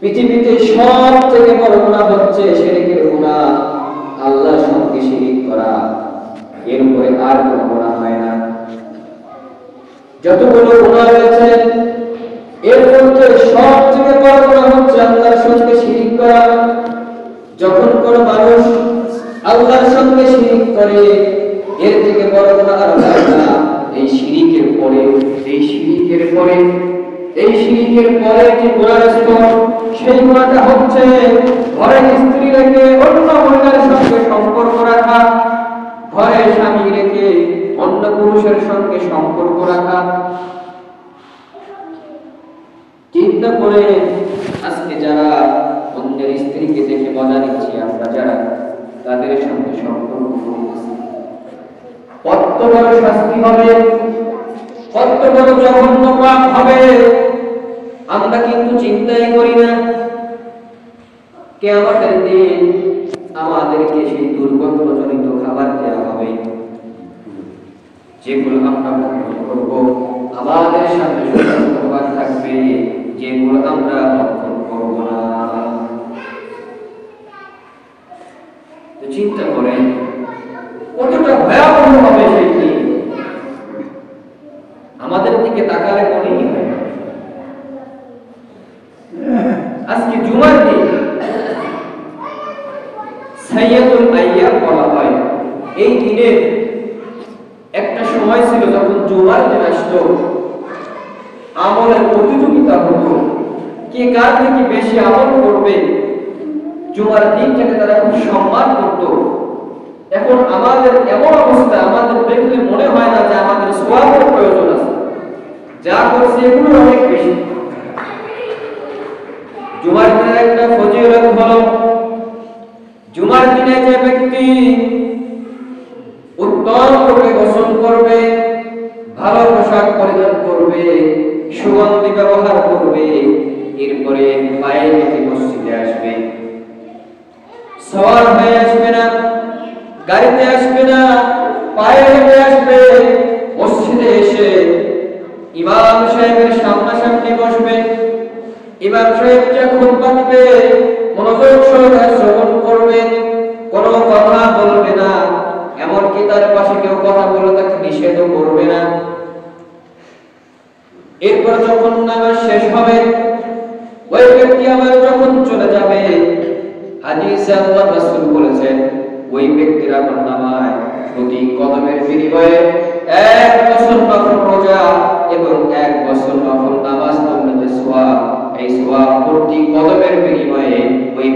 পৃথিবীতে সবথেকে বড় গুনাহ হচ্ছে শিরকের গুনাহ, আল্লাহর সঙ্গে শিরিক করা। এর উপরে আর কোনো গুনাহ হয় না। যতগুলো গুনাহ রয়েছে এর মধ্যে সবথেকে বড় গুনাহ হচ্ছে আল্লাহর সঙ্গে শিরিক করা। যখন কোনো মানুষ আল্লাহর সঙ্গে শিরিক করে এর থেকে বড় গুনাহ আর হয় না। এই শিরিকের পরে যে গুনাহের স্তর, সেই গুনাহটা হচ্ছে ঘরের স্ত্রী রেখে অন্য মহিলার সঙ্গে সম্পর্ক রাখা, ঘরে স্বামী রেখে অন্য পুরুষের সঙ্গে সম্পর্ক রাখা। চিন্তা করে আজকে যারা অন্যের স্ত্রীকে দেখে মজা নিচ্ছি, আমরা যারা তাদের সঙ্গে সম্পর্ক করতেছি, কত বড় শাস্তি হবে, কত বড় জঘন্য পাপ হবে আমরা কিন্তু চিন্তাই করি না। কিয়ামতের দিন আমাদেরকে সেই দুর্গন্ধজনিত খাবার দেওয়া হবে, যেগুলো আমরা ভক্ষণ করব। আমাদের সামনে খাবার থাকবে যেগুলো আমরা ভক্ষণ করব না। তো চিন্তা করেন কতটা ভয়াবহ হবে সেই দিন। আমাদের দিকে তাকালে মনেই হয় না। আজকে জুমার দিন, সাইয়্যিদুল আইয়াম বলা হয়। এই দিনের একটা সময় ছিল যখন জুমার দিন আসতো, আমলের প্রতিযোগিতা হতো, কে কার থেকে বেশি আমল করবে। জুমার দিনটাকে তারা খুব সম্মান করত। এখন আমাদের এমন অবস্থা, আমাদের দেখলে মনে হয় না যে আমাদের সওয়াবের প্রয়োজন আছে, যা করছে এগুলো অনেক বেশি। জুমার দিনের একটা ফজিলত হলো, জুমার দিনে যে ব্যক্তি উত্তম রূপে গোসল করবে, ভালো পোশাক পরিধান করবে, সুগন্ধি ব্যবহার করবে, এরপরে পায়ে হেঁটে মসজিদে আসবে, সওয়ার হয়ে আসবে না, গাড়িতে আসবে না, পায়ে হেঁটে আসবে, মসজিদে এসে ইমাম সাহেবের সামনাসামনি বসবে, ইমাম সাহেব যা খুতবা দিবে মনোযোগ সহকারে শ্রবণ করবে, কোনো কথা বলবে না, এমনকি তার পাশে কেউ কথা বলে তাকে নিষেধও করবে না। এরপর যখন নামাজ শেষ হবে, ওই ব্যক্তি আবার যখন চলে যাবে, হাদিসে আল্লাহ রাসূল বলেছেন ওই ব্যক্তির আমল নামায় প্রতি কদমের বিনিময়ে 1 বছর নফল রোজা এবং 1 বছর নফল নামাজ পড়লে যে সওয়াব, এই সওয়াব প্রতি কদমের বিনিময়ে ওই